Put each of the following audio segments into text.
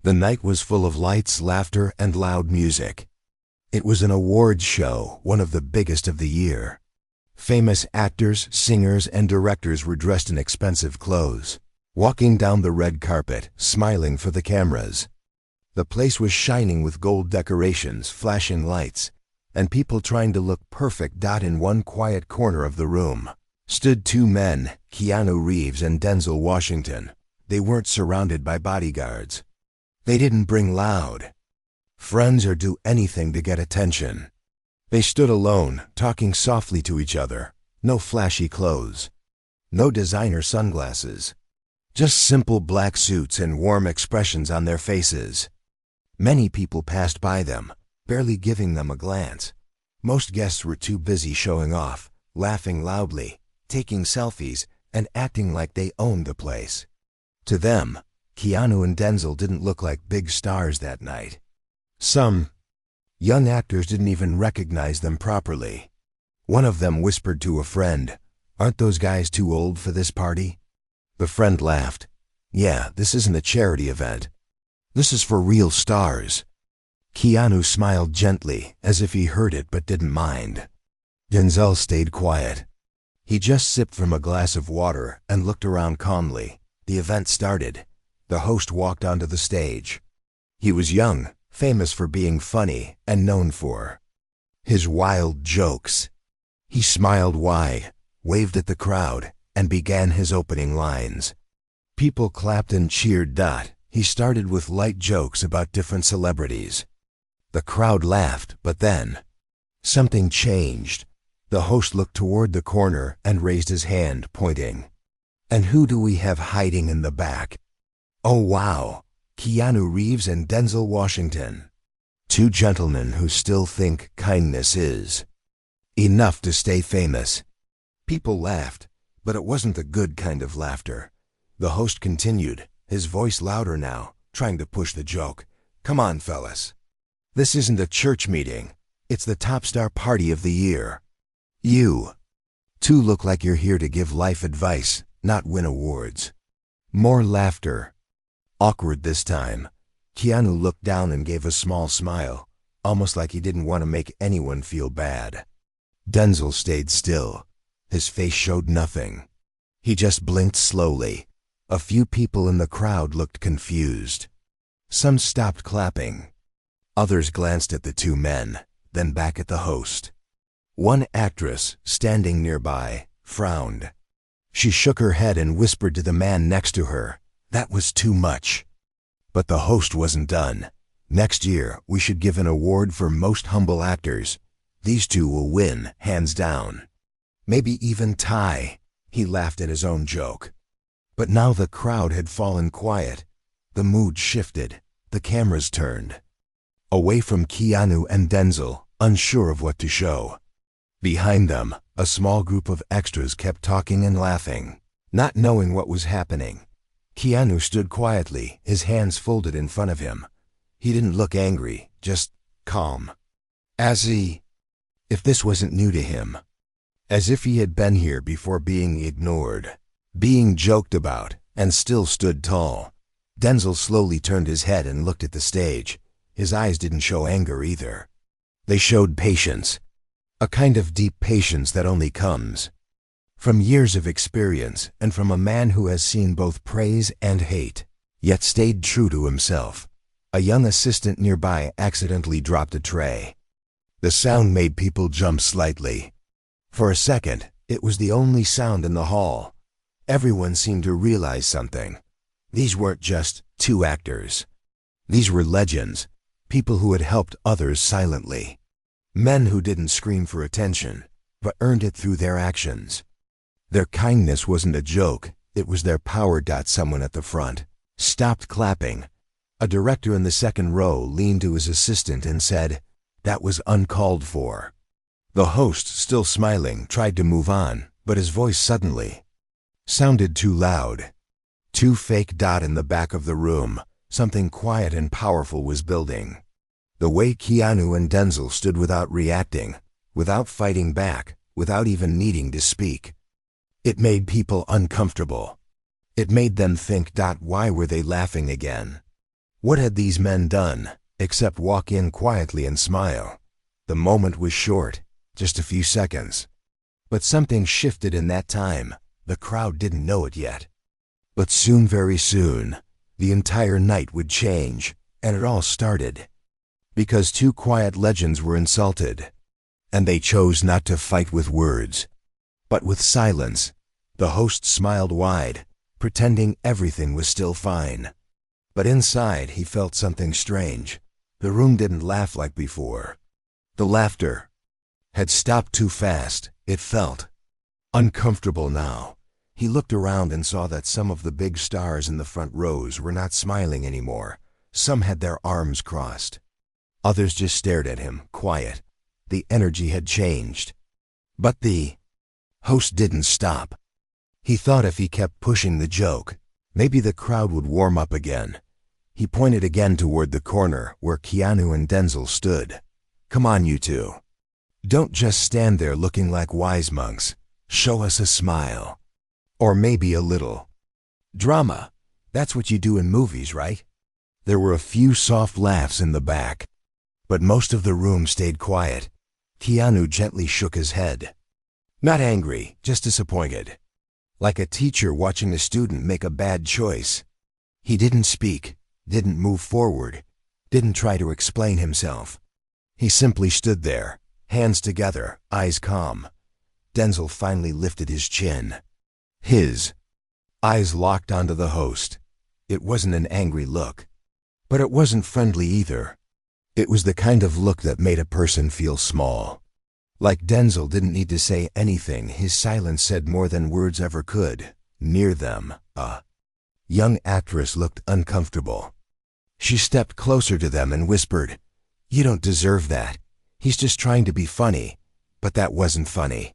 The night was full of lights, laughter, and loud music. It was an awards show, one of the biggest of the year. Famous actors, singers, and directors were dressed in expensive clothes, walking down the red carpet, smiling for the cameras. The place was shining with gold decorations, flashing lights, and people trying to look perfect. In one quiet corner of the room stood two men, Keanu Reeves and Denzel Washington. They weren't surrounded by bodyguards. They didn't bring loud friends or do anything to get attention. They stood alone, talking softly to each other. No flashy clothes, no designer sunglasses, just simple black suits and warm expressions on their faces. Many people passed by them, barely giving them a glance. Most guests were too busy showing off, laughing loudly, taking selfies, and acting like they owned the place. To them, Keanu and Denzel didn't look like big stars that night. Some young actors didn't even recognize them properly. One of them whispered to a friend, "Aren't those guys too old for this party?" The friend laughed. "Yeah, this isn't a charity event. This is for real stars." Keanu smiled gently, as if he heard it but didn't mind. Denzel stayed quiet. He just sipped from a glass of water and looked around calmly. The event started. The host walked onto the stage. He was young, famous for being funny, and known for his wild jokes. He smiled wide, waved at the crowd, and began his opening lines. People clapped and cheered. He started with light jokes about different celebrities. The crowd laughed, but then something changed. The host looked toward the corner and raised his hand, pointing. "And who do we have hiding in the back? Oh wow, Keanu Reeves and Denzel Washington. Two gentlemen who still think kindness is enough to stay famous." People laughed, but it wasn't the good kind of laughter. The host continued, his voice louder now, trying to push the joke. "Come on, fellas. This isn't a church meeting. It's the top star party of the year. You two look like you're here to give life advice, not win awards." More laughter. Awkward this time. Keanu looked down and gave a small smile, almost like he didn't want to make anyone feel bad. Denzel stayed still. His face showed nothing. He just blinked slowly. A few people in the crowd looked confused. Some stopped clapping. Others glanced at the two men, then back at the host. One actress, standing nearby, frowned. She shook her head and whispered to the man next to her. That was too much. But the host wasn't done. "Next year, we should give an award for most humble actors. These two will win, hands down. Maybe even tie." He laughed at his own joke. But now the crowd had fallen quiet. The mood shifted. The cameras turned away from Keanu and Denzel, unsure of what to show. Behind them, a small group of extras kept talking and laughing, not knowing what was happening. Keanu stood quietly, his hands folded in front of him. He didn't look angry, just calm. If this wasn't new to him. As if he had been here before, being ignored, being joked about, and still stood tall. Denzel slowly turned his head and looked at the stage. His eyes didn't show anger either. They showed patience. A kind of deep patience that only comes from years of experience and from a man who has seen both praise and hate, yet stayed true to himself. A young assistant nearby accidentally dropped a tray. The sound made people jump slightly. For a second, it was the only sound in the hall. Everyone seemed to realize something. These weren't just two actors. These were legends, people who had helped others silently. Men who didn't scream for attention, but earned it through their actions. Their kindness wasn't a joke, it was their power. Someone at the front stopped clapping. A director in the second row leaned to his assistant and said, "That was uncalled for." The host, still smiling, tried to move on, but his voice suddenly sounded too loud, too fake. In the back of the room, something quiet and powerful was building. The way Keanu and Denzel stood without reacting, without fighting back, without even needing to speak. It made people uncomfortable. It made them think, why were they laughing again? What had these men done, except walk in quietly and smile? The moment was short, just a few seconds. But something shifted in that time. The crowd didn't know it yet. But soon, very soon, the entire night would change, and it all started because two quiet legends were insulted, and they chose not to fight with words, but with silence. The host smiled wide, pretending everything was still fine. But inside, he felt something strange. The room didn't laugh like before. The laughter had stopped too fast. It felt uncomfortable now. He looked around and saw that some of the big stars in the front rows were not smiling anymore. Some had their arms crossed. Others just stared at him, quiet. The energy had changed. But the host didn't stop. He thought if he kept pushing the joke, maybe the crowd would warm up again. He pointed again toward the corner where Keanu and Denzel stood. "Come on, you two. Don't just stand there looking like wise monks. Show us a smile. Or maybe a little drama. That's what you do in movies, right?" There were a few soft laughs in the back, but most of the room stayed quiet. Keanu gently shook his head. Not angry, just disappointed. Like a teacher watching a student make a bad choice. He didn't speak, didn't move forward, didn't try to explain himself. He simply stood there, hands together, eyes calm. Denzel finally lifted his chin. His eyes locked onto the host. It wasn't an angry look, but it wasn't friendly either. It was the kind of look that made a person feel small. Like Denzel didn't need to say anything, his silence said more than words ever could. Near them, a young actress looked uncomfortable. She stepped closer to them and whispered, "You don't deserve that. He's just trying to be funny." But that wasn't funny.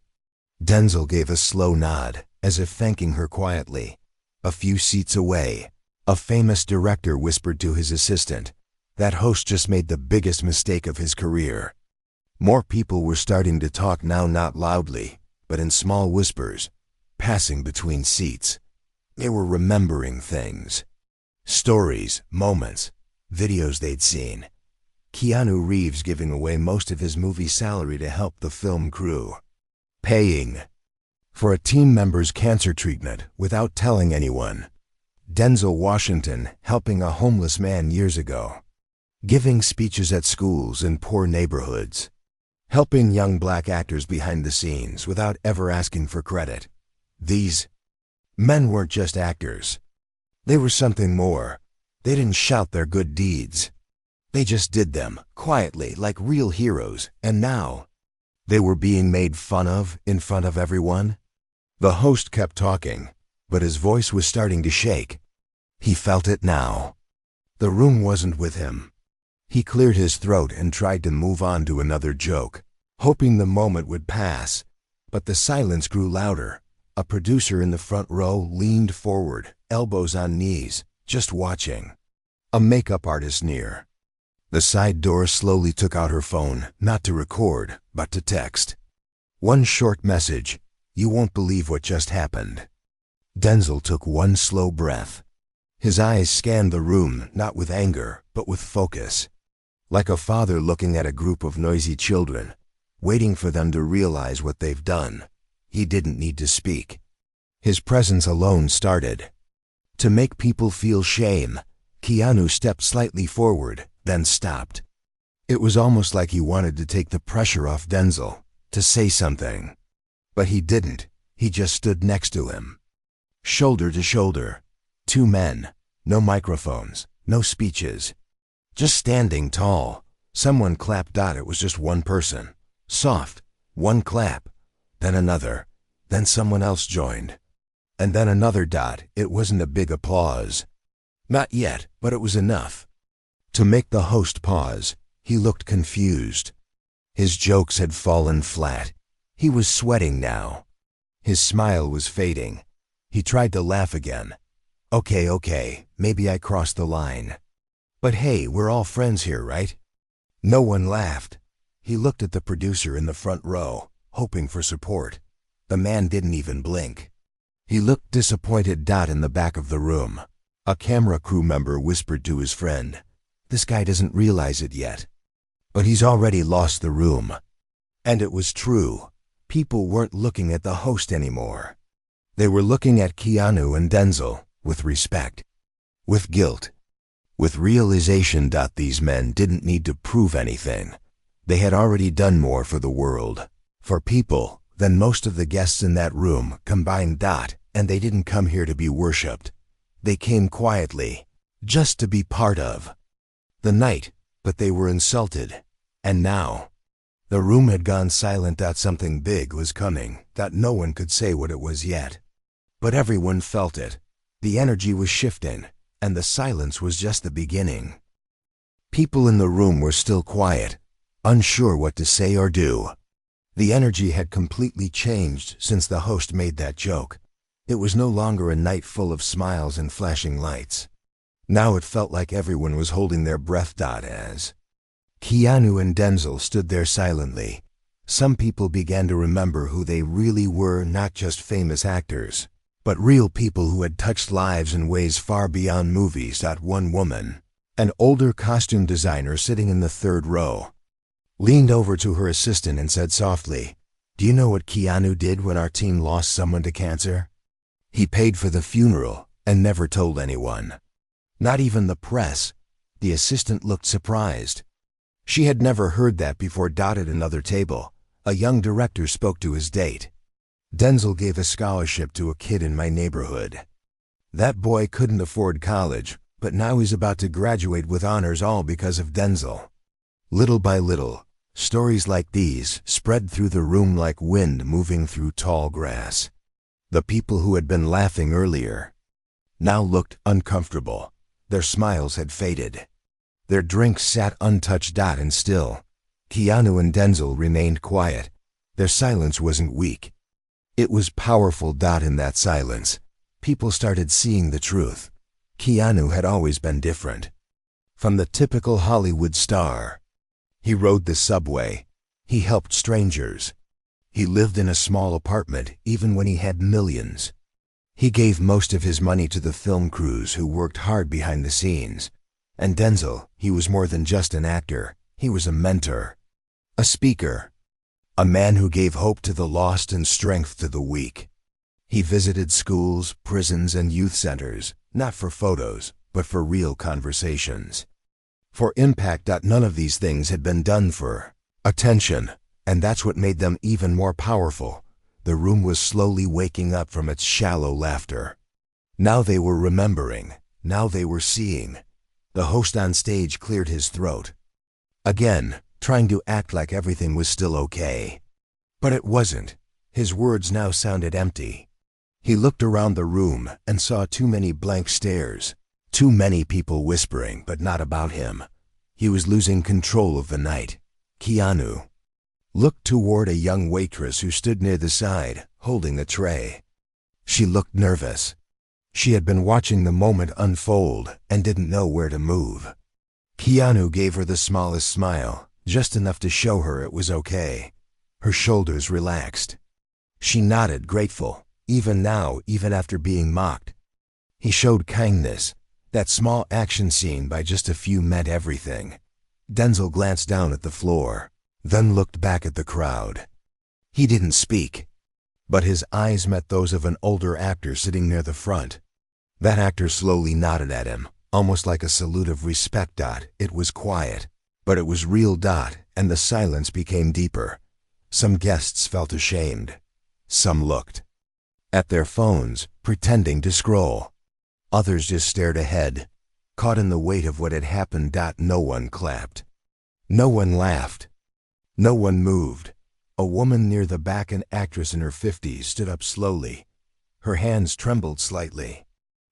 Denzel gave a slow nod, as if thanking her quietly. A few seats away, a famous director whispered to his assistant, "That host just made the biggest mistake of his career." More people were starting to talk now, not loudly, but in small whispers, passing between seats. They were remembering things. Stories, moments, videos they'd seen. Keanu Reeves giving away most of his movie salary to help the film crew. Paying for a team member's cancer treatment without telling anyone. Denzel Washington helping a homeless man years ago. Giving speeches at schools in poor neighborhoods. Helping young black actors behind the scenes without ever asking for credit. These men weren't just actors. They were something more. They didn't shout their good deeds. They just did them, quietly, like real heroes, and now they were being made fun of in front of everyone. The host kept talking, but his voice was starting to shake. He felt it now. The room wasn't with him. He cleared his throat and tried to move on to another joke, hoping the moment would pass. But the silence grew louder. A producer in the front row leaned forward, elbows on knees, just watching. A makeup artist near. The side door slowly took out her phone, not to record, but to text. One short message, "You won't believe what just happened." Denzel took one slow breath. His eyes scanned the room, not with anger, but with focus. Like a father looking at a group of noisy children, waiting for them to realize what they've done. He didn't need to speak. His presence alone started to make people feel shame. Keanu stepped slightly forward, then stopped. It was almost like he wanted to take the pressure off Denzel, to say something. But he didn't. He just stood next to him. Shoulder to shoulder. Two men. No microphones. No speeches. Just standing tall. Someone clapped. It was just one person. Soft. One clap. Then another. Then someone else joined. And then another. It wasn't a big applause. Not yet, but it was enough to make the host pause. He looked confused. His jokes had fallen flat. He was sweating now. His smile was fading. He tried to laugh again. Okay, maybe I crossed the line. But hey, we're all friends here, right?" No one laughed. He looked at the producer in the front row, hoping for support. The man didn't even blink. He looked disappointed. In the back of the room, a camera crew member whispered to his friend, This guy doesn't realize it yet, but he's already lost the room. And it was true. People weren't looking at the host anymore. They were looking at Keanu and Denzel with respect, with guilt, with realization. These men didn't need to prove anything. They had already done more for the world, for people, than most of the guests in that room combined. And they didn't come here to be worshipped. They came quietly, just to be part of the night, but they were insulted. And now, the room had gone silent. Something big was coming. No one could say what it was yet. But everyone felt it. The energy was shifting, and the silence was just the beginning. People in the room were still quiet, unsure what to say or do. The energy had completely changed since the host made that joke. It was no longer a night full of smiles and flashing lights. Now it felt like everyone was holding their breath. As Keanu and Denzel stood there silently, some people began to remember who they really were, not just famous actors, but real people who had touched lives in ways far beyond movies. One woman, an older costume designer sitting in the third row, leaned over to her assistant and said softly, "Do you know what Keanu did when our team lost someone to cancer? He paid for the funeral and never told anyone. Not even the press." The assistant looked surprised. She had never heard that before. At another table, a young director spoke to his date. "Denzel gave a scholarship to a kid in my neighborhood. That boy couldn't afford college, but now he's about to graduate with honors, all because of Denzel." Little by little, stories like these spread through the room like wind moving through tall grass. The people who had been laughing earlier now looked uncomfortable. Their smiles had faded. Their drinks sat untouched. And still, Keanu and Denzel remained quiet. Their silence wasn't weak. It was powerful. In that silence, people started seeing the truth. Keanu had always been different from the typical Hollywood star. He rode the subway. He helped strangers. He lived in a small apartment even when he had millions. He gave most of his money to the film crews who worked hard behind the scenes. And Denzel, he was more than just an actor. He was a mentor, a speaker, a man who gave hope to the lost and strength to the weak. He visited schools, prisons, and youth centers, not for photos, but for real conversations, for impact. None of these things had been done for attention, and that's what made them even more powerful. The room was slowly waking up from its shallow laughter. Now they were remembering. Now they were seeing. The host on stage cleared his throat again, trying to act like everything was still okay. But it wasn't. His words now sounded empty. He looked around the room and saw too many blank stares, too many people whispering, but not about him. He was losing control of the night. Keanu looked toward a young waitress who stood near the side, holding the tray. She looked nervous. She had been watching the moment unfold and didn't know where to move. Keanu gave her the smallest smile, just enough to show her it was okay. Her shoulders relaxed. She nodded, grateful, even now, even after being mocked. He showed kindness. That small action scene by just a few meant everything. Denzel glanced down at the floor, then looked back at the crowd. He didn't speak, but his eyes met those of an older actor sitting near the front. That actor slowly nodded at him, almost like a salute of respect. It was quiet, but it was real. And the silence became deeper. Some guests felt ashamed. Some looked at their phones, pretending to scroll. Others just stared ahead, caught in the weight of what had happened. No one clapped. No one laughed. No one moved. A woman near the back, an actress in her 50s, stood up slowly. Her hands trembled slightly.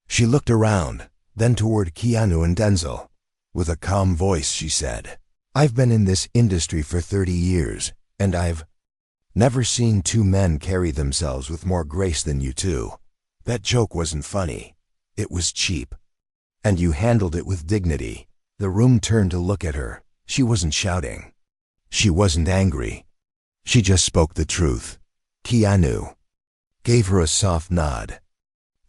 She looked around, then toward Keanu and Denzel. With a calm voice, she said, "I've been in this industry for 30 years, and I've never seen two men carry themselves with more grace than you two. That joke wasn't funny. It was cheap. And you handled it with dignity." The room turned to look at her. She wasn't shouting. She wasn't angry. She just spoke the truth. Keanu gave her a soft nod.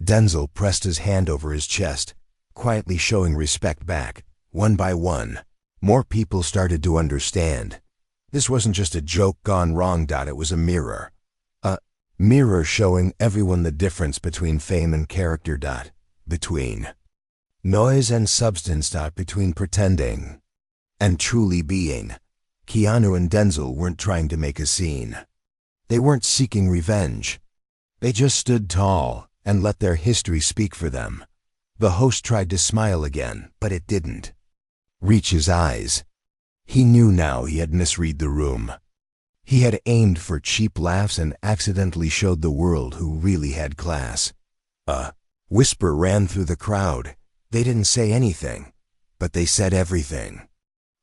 Denzel pressed his hand over his chest, quietly showing respect back. One by one, more people started to understand. This wasn't just a joke gone wrong. It was a mirror. A mirror showing everyone the difference between fame and character. Between noise and substance. Between pretending and truly being. Keanu and Denzel weren't trying to make a scene. They weren't seeking revenge. They just stood tall and let their history speak for them. The host tried to smile again, but it didn't reach his eyes. He knew now he had misread the room. He had aimed for cheap laughs and accidentally showed the world who really had class. A whisper ran through the crowd. They didn't say anything, but they said everything.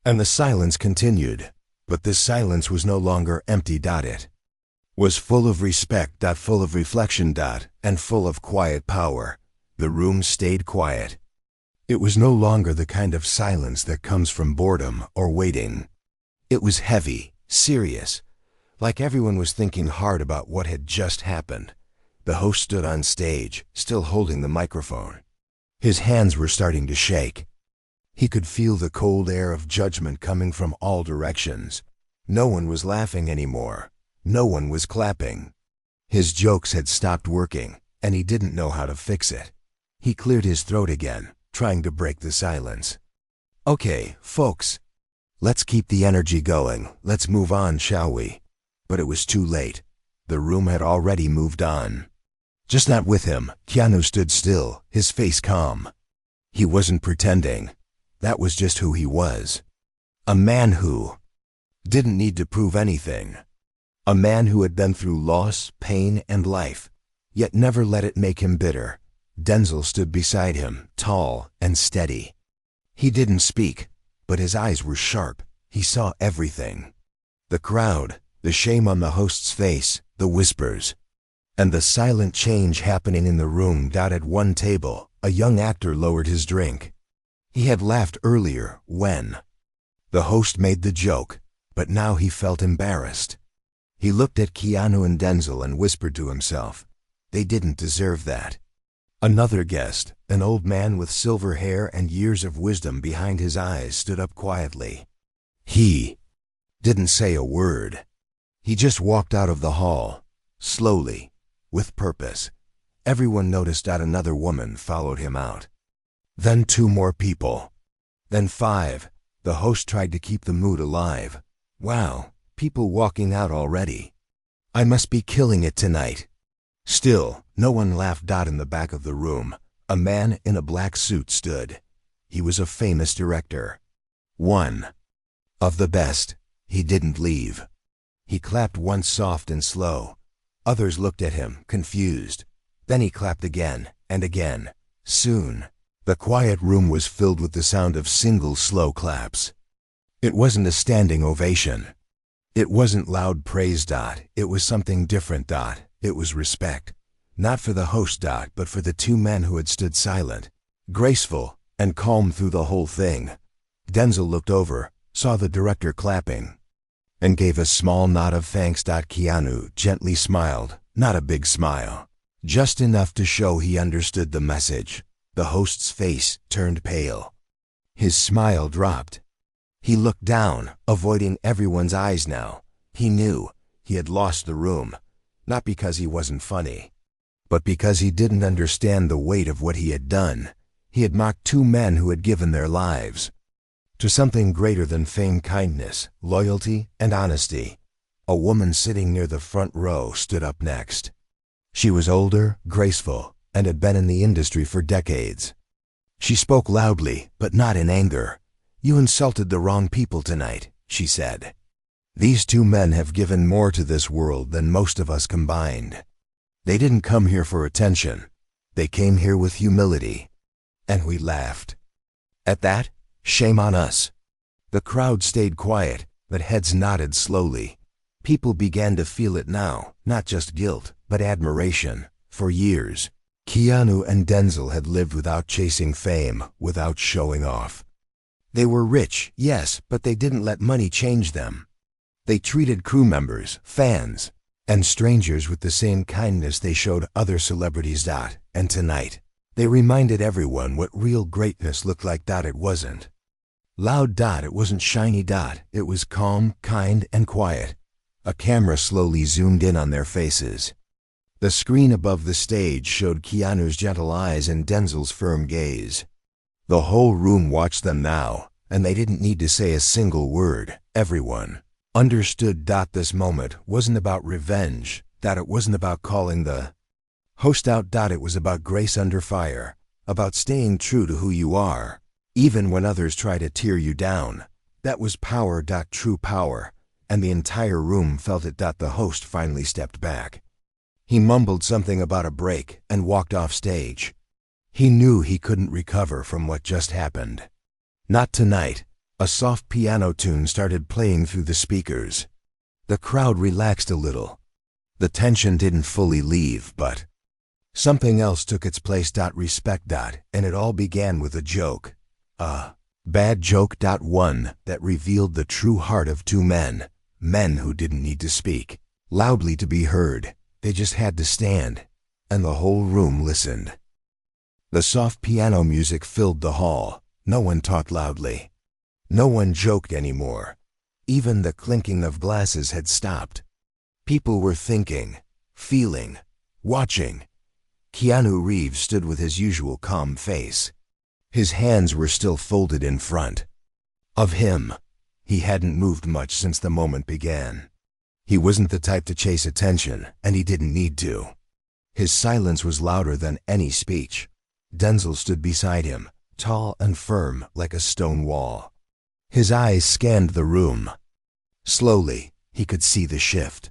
And the silence continued. But this silence was no longer empty. It was full of respect. Full of reflection. And full of quiet power. The room stayed quiet. It was no longer the kind of silence that comes from boredom or waiting. It was heavy, serious, like everyone was thinking hard about what had just happened. The host stood on stage, still holding the microphone. His hands were starting to shake. He could feel the cold air of judgment coming from all directions. No one was laughing anymore. No one was clapping. His jokes had stopped working, and he didn't know how to fix it. He cleared his throat again, trying to break the silence. Okay, folks. Let's keep the energy going. Let's move on, shall we? But it was too late. The room had already moved on. Just not with him. Keanu stood still, his face calm. He wasn't pretending. That was just who he was. A man who didn't need to prove anything. A man who had been through loss, pain, and life, yet never let it make him bitter. Denzel stood beside him, tall and steady. He didn't speak, but his eyes were sharp. He saw everything. The crowd, the shame on the host's face, the whispers, and the silent change happening in the room. At one table, a young actor lowered his drink. He had laughed earlier when the host made the joke, but now he felt embarrassed. He looked at Keanu and Denzel and whispered to himself, they didn't deserve that. Another guest, an old man with silver hair and years of wisdom behind his eyes, stood up quietly. He didn't say a word. He just walked out of the hall, slowly, with purpose. Everyone noticed that another woman followed him out. Then 2 more people. Then 5. The host tried to keep the mood alive. Wow, people walking out already. I must be killing it tonight. Still, no one laughed. In the back of the room, a man in a black suit stood. He was a famous director. One of the best. He didn't leave. He clapped once, soft and slow. Others looked at him, confused. Then he clapped again and again. Soon, the quiet room was filled with the sound of single, slow claps. It wasn't a standing ovation. It wasn't loud praise. It was something different. It was respect. Not for the host. But for the 2 men who had stood silent, graceful, and calm through the whole thing. Denzel looked over, saw the director clapping, and gave a small nod of thanks. Keanu gently smiled, not a big smile, just enough to show he understood the message. The host's face turned pale. His smile dropped. He looked down, avoiding everyone's eyes now. He knew he had lost the room, not because he wasn't funny, but because he didn't understand the weight of what he had done. He had mocked 2 men who had given their lives to something greater than fame, kindness, loyalty, and honesty. A woman sitting near the front row stood up next. She was older, graceful, and had been in the industry for decades. She spoke loudly, but not in anger. You insulted the wrong people tonight, she said. These 2 men have given more to this world than most of us combined. They didn't come here for attention. They came here with humility. And we laughed. At that, shame on us. The crowd stayed quiet, but heads nodded slowly. People began to feel it now, not just guilt, but admiration. For years, Keanu and Denzel had lived without chasing fame, without showing off. They were rich, yes, but they didn't let money change them. They treated crew members, fans, and strangers with the same kindness they showed other celebrities. And tonight, they reminded everyone what real greatness looked like. It wasn't Loud. It wasn't shiny. It was calm, kind, and quiet. A camera slowly zoomed in on their faces. The screen above the stage showed Keanu's gentle eyes and Denzel's firm gaze. The whole room watched them now, and they didn't need to say a single word. Everyone understood. This moment wasn't about revenge, that it wasn't about calling the host out. It was about grace under fire, about staying true to who you are, even when others try to tear you down. That was power. True power, and the entire room felt it. The host finally stepped back. He mumbled something about a break and walked off stage. He knew he couldn't recover from what just happened. Not tonight. A soft piano tune started playing through the speakers. The crowd relaxed a little. The tension didn't fully leave, but something else took its place. Respect. And it all began with a joke. A bad joke. One that revealed the true heart of two men. Men who didn't need to speak loudly to be heard. They just had to stand. And the whole room listened. The soft piano music filled the hall. No one talked loudly. No one joked anymore. Even the clinking of glasses had stopped. People were thinking, feeling, watching. Keanu Reeves stood with his usual calm face. His hands were still folded in front of him. He hadn't moved much since the moment began. He wasn't the type to chase attention, and he didn't need to. His silence was louder than any speech. Denzel stood beside him, tall and firm like a stone wall. His eyes scanned the room. Slowly, he could see the shift.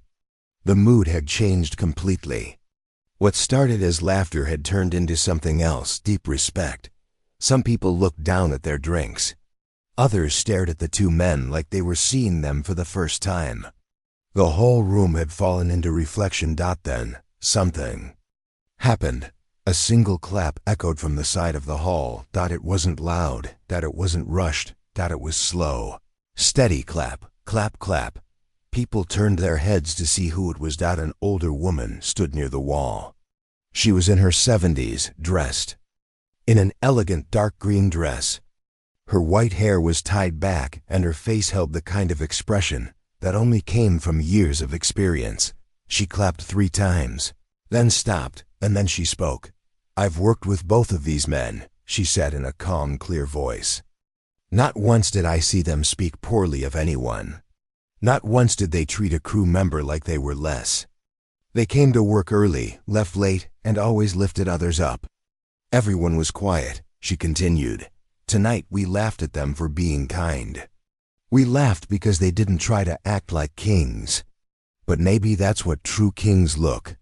The mood had changed completely. What started as laughter had turned into something else. Deep respect. Some people looked down at their drinks. Others stared at the two men like they were seeing them for the first time. The whole room had fallen into reflection. Then, something happened. A single clap echoed from the side of the hall. It wasn't loud. It wasn't rushed. It was slow. Steady clap, clap, clap. People turned their heads to see who it was. An older woman stood near the wall. She was in her 70s, dressed in an elegant dark green dress. Her white hair was tied back, and her face held the kind of expression that only came from years of experience. She clapped 3 times, then stopped, and then she spoke. "I've worked with both of these men," she said in a calm, clear voice. "Not once did I see them speak poorly of anyone. Not once did they treat a crew member like they were less. They came to work early, left late, and always lifted others up." Everyone was quiet. She continued. "Tonight we laughed at them for being kind. We laughed because they didn't try to act like kings. But maybe that's what true kings look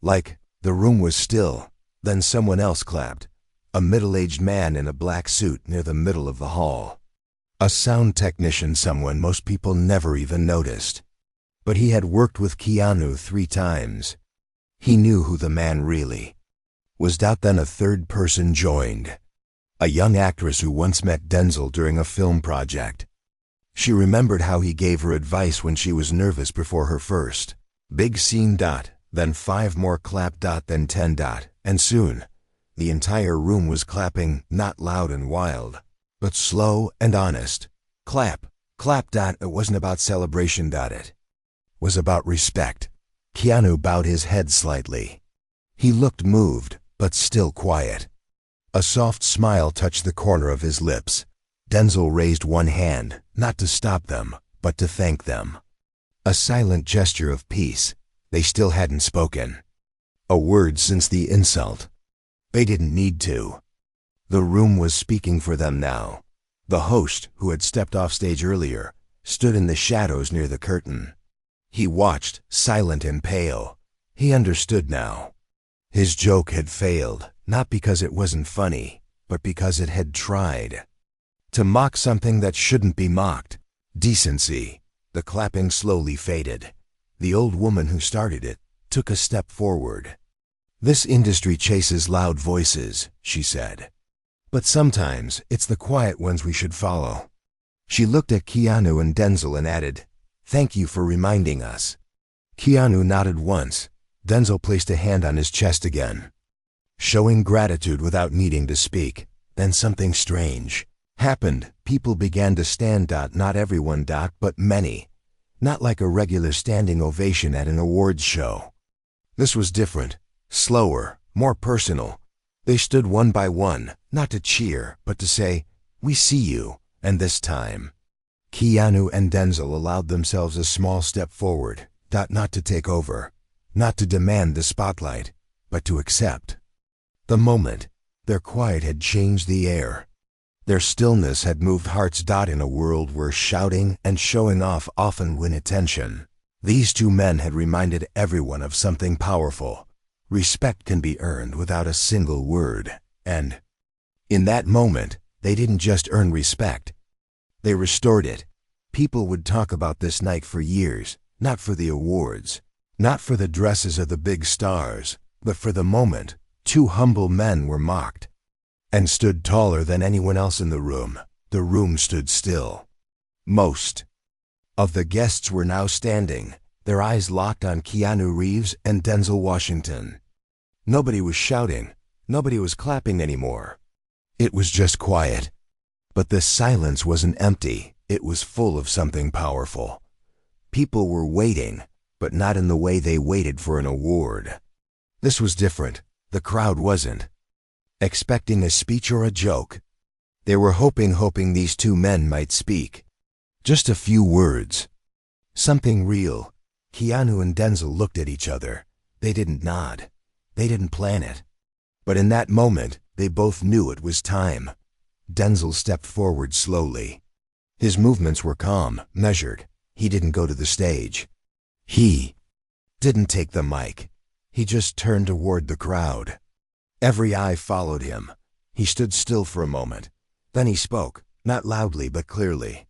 like." The room was still. Then someone else clapped. A middle-aged man in a black suit near the middle of the hall. A sound technician, someone most people never even noticed. But he had worked with Keanu 3 times. He knew who the man really was. Then a third person joined. A young actress who once met Denzel during a film project. She remembered how he gave her advice when she was nervous before her first big scene. Then 5 more clap. Then 10. And soon, the entire room was clapping, not loud and wild, but slow and honest. Clap, clap. It wasn't about celebration. It was about respect. Keanu bowed his head slightly. He looked moved, but still quiet. A soft smile touched the corner of his lips. Denzel raised one hand, not to stop them, but to thank them. A silent gesture of peace. They still hadn't spoken a word since the insult. They didn't need to. The room was speaking for them now. The host, who had stepped off stage earlier, stood in the shadows near the curtain. He watched, silent and pale. He understood now. His joke had failed, not because it wasn't funny, but because it had tried to mock something that shouldn't be mocked. Decency. The clapping slowly faded. The old woman who started it took a step forward. "This industry chases loud voices," she said. "But sometimes it's the quiet ones we should follow." She looked at Keanu and Denzel and added, "Thank you for reminding us." Keanu nodded once. Denzel placed a hand on his chest again, showing gratitude without needing to speak. Then something strange happened, people began to stand. Not everyone, but many. Not like a regular standing ovation at an awards show. This was different, slower, more personal. They stood one by one, not to cheer, but to say, "We see you," and this time. Keanu and Denzel allowed themselves a small step forward, not to take over, not to demand the spotlight, but to accept. The moment, their quiet had changed the air. Their stillness had moved hearts. In a world where shouting and showing off often win attention, these two men had reminded everyone of something powerful. Respect can be earned without a single word, and in that moment, they didn't just earn respect. They restored it. People would talk about this night for years, not for the awards, not for the dresses of the big stars, but for the moment two humble men were mocked and stood taller than anyone else in the room. The room stood still. Most of the guests were now standing, their eyes locked on Keanu Reeves and Denzel Washington. Nobody was shouting, nobody was clapping anymore. It was just quiet. But this silence wasn't empty, it was full of something powerful. People were waiting, but not in the way they waited for an award. This was different. The crowd wasn't expecting a speech or a joke. They were hoping these two men might speak. Just a few words. Something real. Keanu and Denzel looked at each other. They didn't nod. They didn't plan it. But in that moment, they both knew it was time. Denzel stepped forward slowly. His movements were calm, measured. He didn't go to the stage. He didn't take the mic. He just turned toward the crowd. Every eye followed him. He stood still for a moment. Then he spoke, not loudly but clearly.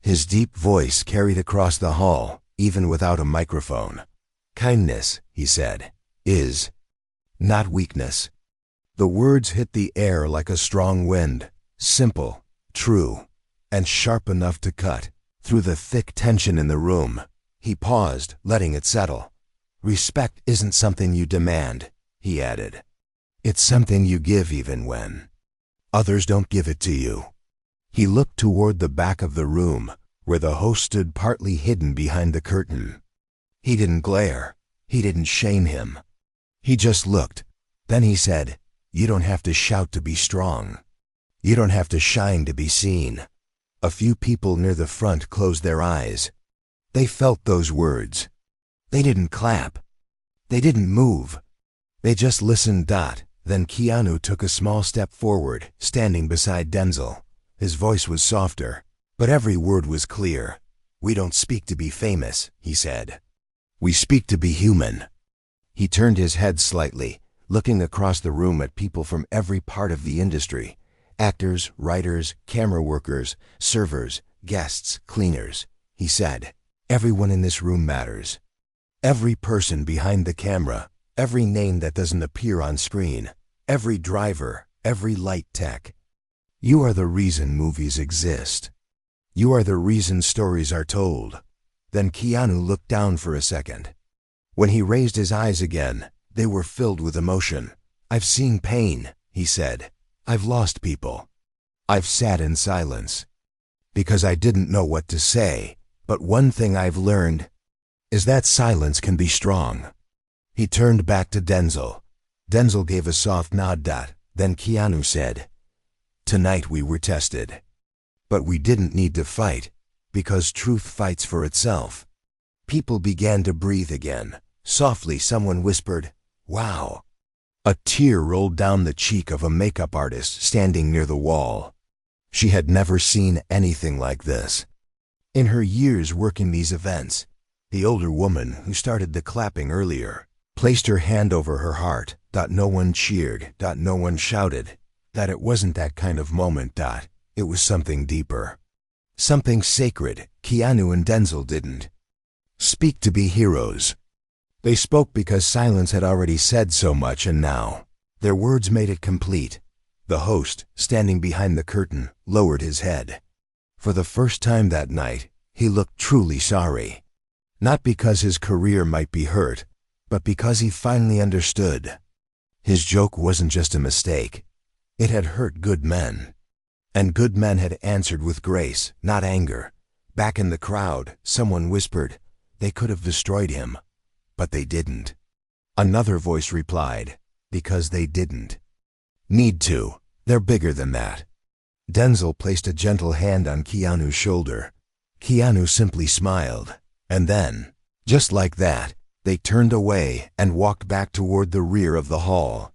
His deep voice carried across the hall, even without a microphone. "Kindness," he said, "is not weakness." The words hit the air like a strong wind, simple, true, and sharp enough to cut through the thick tension in the room. He paused, letting it settle. "Respect isn't something you demand," he added. "It's something you give even when others don't give it to you." He looked toward the back of the room, where the host stood partly hidden behind the curtain. He didn't glare. He didn't shame him. He just looked. Then he said, "You don't have to shout to be strong. You don't have to shine to be seen." A few people near the front closed their eyes. They felt those words. They didn't clap. They didn't move. They just listened. Then Keanu took a small step forward, standing beside Denzel. His voice was softer, but every word was clear. "We don't speak to be famous," he said. "We speak to be human." He turned his head slightly, looking across the room at people from every part of the industry. Actors, writers, camera workers, servers, guests, cleaners. He said, "Everyone in this room matters. Every person behind the camera, every name that doesn't appear on screen, every driver, every light tech. You are the reason movies exist. You are the reason stories are told." Then Keanu looked down for a second. When he raised his eyes again, they were filled with emotion. "I've seen pain," he said. "I've lost people. I've sat in silence because I didn't know what to say. But one thing I've learned is that silence can be strong." He turned back to Denzel. Denzel gave a soft nod. Then Keanu said, "Tonight we were tested. But we didn't need to fight, because truth fights for itself." People began to breathe again. Softly someone whispered, "Wow." A tear rolled down the cheek of a makeup artist standing near the wall. She had never seen anything like this. In her years working these events, the older woman who started the clapping earlier placed her hand over her heart. No one cheered. No one shouted. That it wasn't that kind of moment. It was something deeper. Something sacred. Keanu and Denzel didn't speak to be heroes. They spoke because silence had already said so much, and now their words made it complete. The host, standing behind the curtain, lowered his head. For the first time that night, he looked truly sorry. Not because his career might be hurt, but because he finally understood. His joke wasn't just a mistake. It had hurt good men. And good men had answered with grace, not anger. Back in the crowd, someone whispered, they could have destroyed him, but they didn't. Another voice replied, because they didn't need to. They're bigger than that. Denzel placed a gentle hand on Keanu's shoulder. Keanu simply smiled, and then, just like that, they turned away and walked back toward the rear of the hall.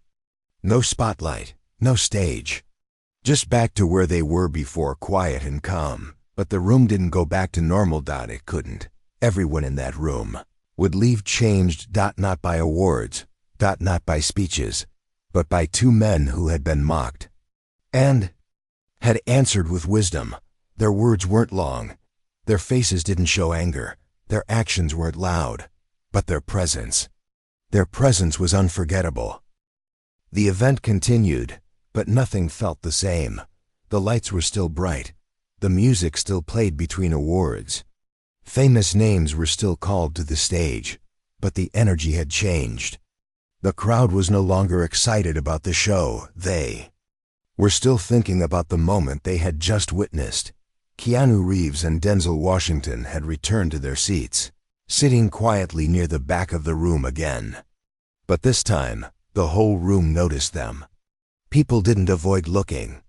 No spotlight, no stage. Just back to where they were before, quiet and calm. But the room didn't go back to normal. It couldn't. Everyone in that room would leave changed. Not by awards, not by speeches, but by two men who had been mocked and had answered with wisdom. Their words weren't long. Their faces didn't show anger. Their actions weren't loud. But their presence was unforgettable. The event continued, but nothing felt the same. The lights were still bright. The music still played between awards. Famous names were still called to the stage, but the energy had changed. The crowd was no longer excited about the show. They were still thinking about the moment they had just witnessed. Keanu Reeves and Denzel Washington had returned to their seats, sitting quietly near the back of the room again. But this time, the whole room noticed them. People didn't avoid looking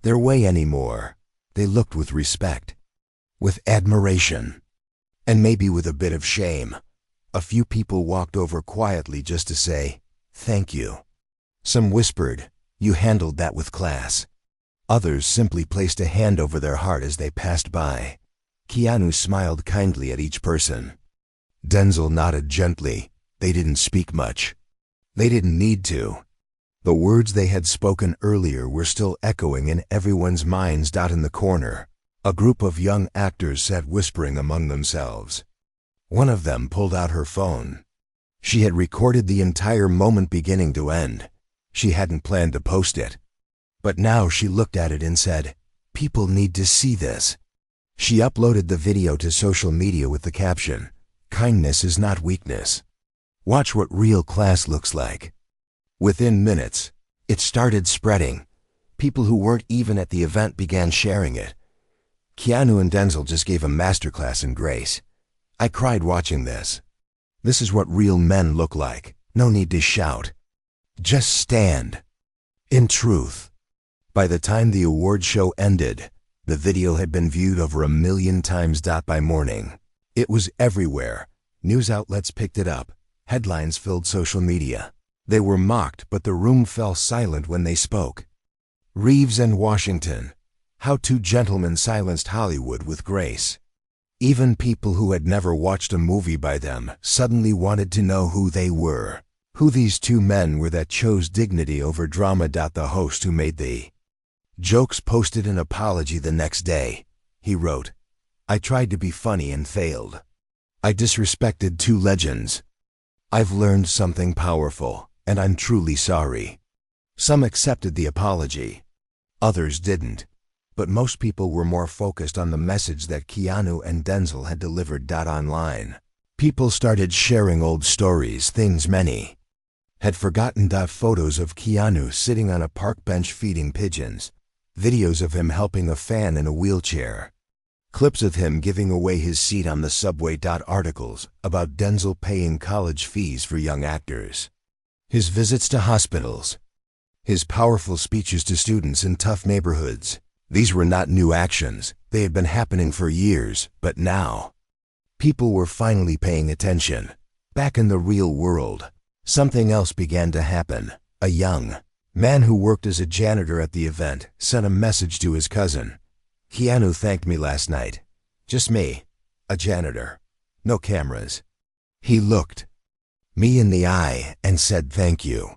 their way anymore. They looked with respect, with admiration, and maybe with a bit of shame. A few people walked over quietly just to say, thank you. Some whispered, you handled that with class. Others simply placed a hand over their heart as they passed by. Keanu smiled kindly at each person. Denzel nodded gently. They didn't speak much. They didn't need to. The words they had spoken earlier were still echoing in everyone's minds. In the corner, a group of young actors sat whispering among themselves. One of them pulled out her phone. She had recorded the entire moment beginning to end. She hadn't planned to post it. But now she looked at it and said, people need to see this. She uploaded the video to social media with the caption, kindness is not weakness. Watch what real class looks like. Within minutes, it started spreading. People who weren't even at the event began sharing it. Keanu and Denzel just gave a masterclass in grace. I cried watching this. This is what real men look like. No need to shout. Just stand. In truth. By the time the award show ended, the video had been viewed over 1 million times. By morning, it was everywhere. News outlets picked it up. Headlines filled social media. They were mocked, but the room fell silent when they spoke. Reeves and Washington. How two gentlemen silenced Hollywood with grace. Even people who had never watched a movie by them suddenly wanted to know who they were. Who these two men were that chose dignity over drama. The host who made the jokes posted an apology the next day. He wrote, I tried to be funny and failed. I disrespected two legends. I've learned something powerful, and I'm truly sorry. Some accepted the apology. Others didn't. But most people were more focused on the message that Keanu and Denzel had delivered. Online, people started sharing old stories, things many had forgotten. Photos of Keanu sitting on a park bench feeding pigeons, videos of him helping a fan in a wheelchair, clips of him giving away his seat on the subway. Articles about Denzel paying college fees for young actors, his visits to hospitals, his powerful speeches to students in tough neighborhoods. These were not new actions. They had been happening for years, but now people were finally paying attention. Back in the real world, something else began to happen. A young man who worked as a janitor at the event sent a message to his cousin. Keanu thanked me last night. Just me, a janitor. No cameras. He looked me in the eye and said thank you.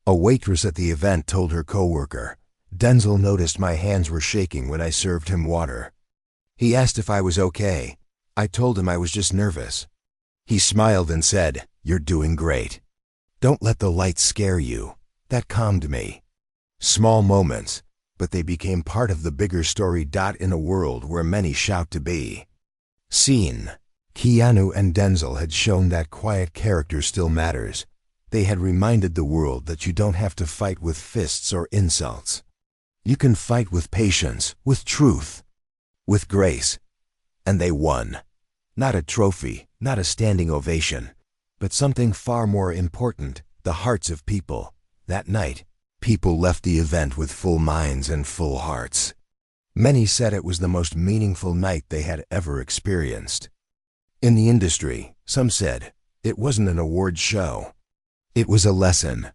A waitress at the event told her coworker, Denzel noticed my hands were shaking when I served him water. He asked if I was okay. I told him I was just nervous. He smiled and said, "You're doing great. Don't let the lights scare you." That calmed me. Small moments, but they became part of the bigger story. In a world where many shout to be seen, Keanu and Denzel had shown that quiet character still matters. They had reminded the world that you don't have to fight with fists or insults. You can fight with patience, with truth, with grace. And they won. Not a trophy, not a standing ovation, but something far more important, the hearts of people. That night, people left the event with full minds and full hearts. Many said it was the most meaningful night they had ever experienced. In the industry, some said it wasn't an awards show. It was a lesson.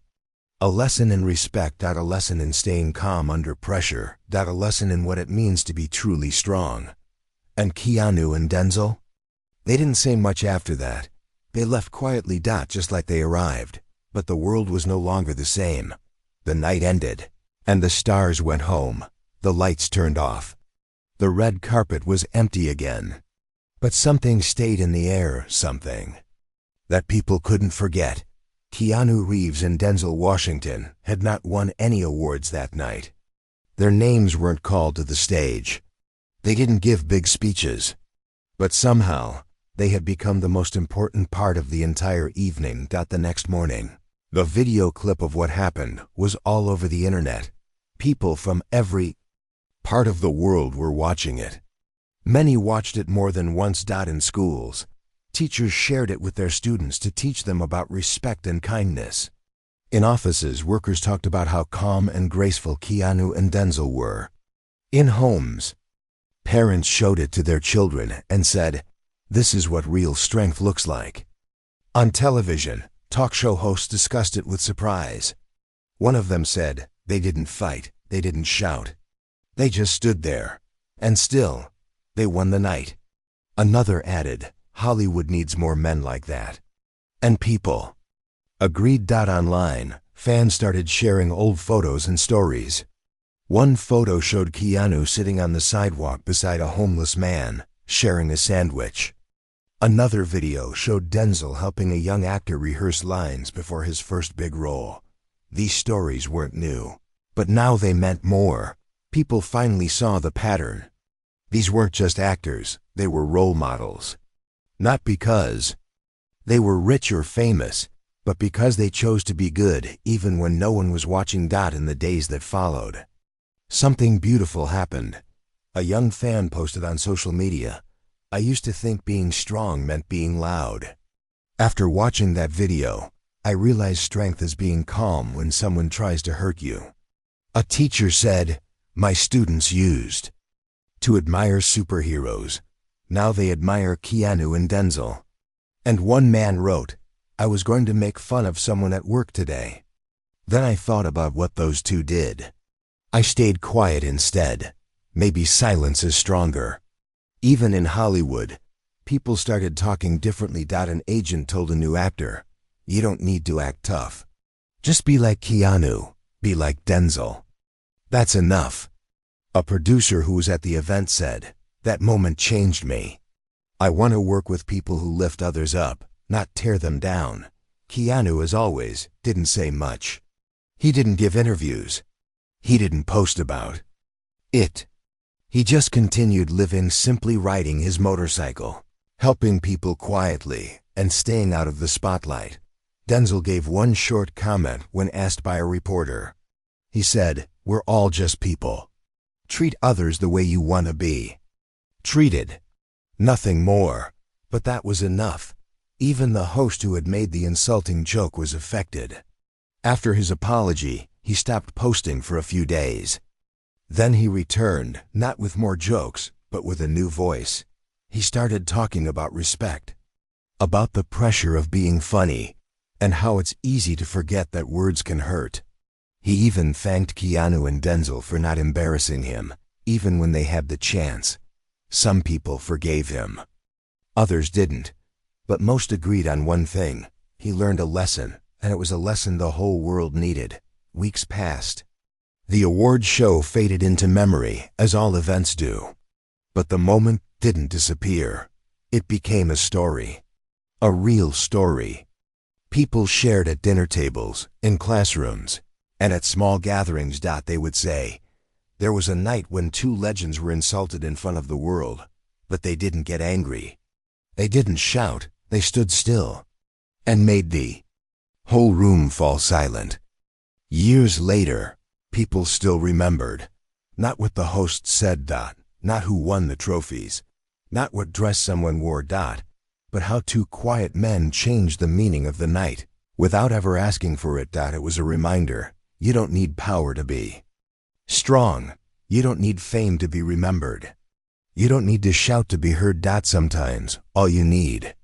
A lesson in respect, a lesson in staying calm under pressure, a lesson in what it means to be truly strong. And Keanu and Denzel? They didn't say much after that. They left quietly, just like they arrived. But the world was no longer the same. The night ended, and the stars went home. The lights turned off. The red carpet was empty again. But something stayed in the air, something that people couldn't forget. Keanu Reeves and Denzel Washington had not won any awards that night. Their names weren't called to the stage. They didn't give big speeches. But somehow, they had become the most important part of the entire evening. The next morning, the video clip of what happened was all over the internet. People from every part of the world were watching it. Many watched it more than once. In schools, teachers shared it with their students to teach them about respect and kindness. In offices, workers talked about how calm and graceful Keanu and Denzel were. In homes, parents showed it to their children and said, "This is what real strength looks like." On television, talk show hosts discussed it with surprise. One of them said, "They didn't fight, they didn't shout. They just stood there. And still, they won the night." Another added, "Hollywood needs more men like that." And people agreed. Online, fans started sharing old photos and stories. One photo showed Keanu sitting on the sidewalk beside a homeless man, sharing a sandwich. Another video showed Denzel helping a young actor rehearse lines before his first big role. These stories weren't new, but now they meant more. People finally saw the pattern. These weren't just actors, they were role models. Not because they were rich or famous, but because they chose to be good even when no one was watching. In the days that followed, something beautiful happened. A young fan posted on social media, "I used to think being strong meant being loud. After watching that video, I realized strength is being calm when someone tries to hurt you." A teacher said, "My students used to admire superheroes. Now they admire Keanu and Denzel." And one man wrote, "I was going to make fun of someone at work today. Then I thought about what those two did. I stayed quiet instead. Maybe silence is stronger." Even in Hollywood, people started talking differently. An agent told a new actor, "You don't need to act tough. Just be like Keanu, be like Denzel. That's enough." A producer who was at the event said, "That moment changed me. I want to work with people who lift others up, not tear them down." Keanu, as always, didn't say much. He didn't give interviews. He didn't post about it. He just continued living, simply riding his motorcycle, helping people quietly, and staying out of the spotlight. Denzel gave one short comment when asked by a reporter. He said, "We're all just people. Treat others the way you want to be treated. Nothing more." But that was enough. Even the host who had made the insulting joke was affected. After his apology, he stopped posting for a few days. Then he returned, not with more jokes, but with a new voice. He started talking about respect, about the pressure of being funny, and how it's easy to forget that words can hurt. He even thanked Keanu and Denzel for not embarrassing him, even when they had the chance. Some people forgave him. Others didn't. But most agreed on one thing. He learned a lesson, and it was a lesson the whole world needed. Weeks passed. The award show faded into memory, as all events do. But the moment didn't disappear. It became a story. A real story. People shared at dinner tables, in classrooms, and at small gatherings. They would say, "There was a night when two legends were insulted in front of the world, but they didn't get angry. They didn't shout, they stood still, and made the whole room fall silent." Years later, people still remembered. Not what the host said. Not who won the trophies. Not what dress someone wore. But how two quiet men changed the meaning of the night. Without ever asking for it. It was a reminder. You don't need power to be strong. You don't need fame to be remembered. You don't need to shout to be heard. Sometimes, all you need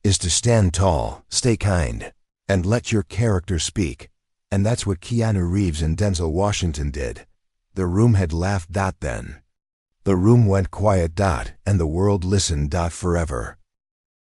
is to stand tall, stay kind, and let your character speak. And that's what Keanu Reeves and Denzel Washington did. The room had laughed. Then the room went quiet. And the world listened. Forever.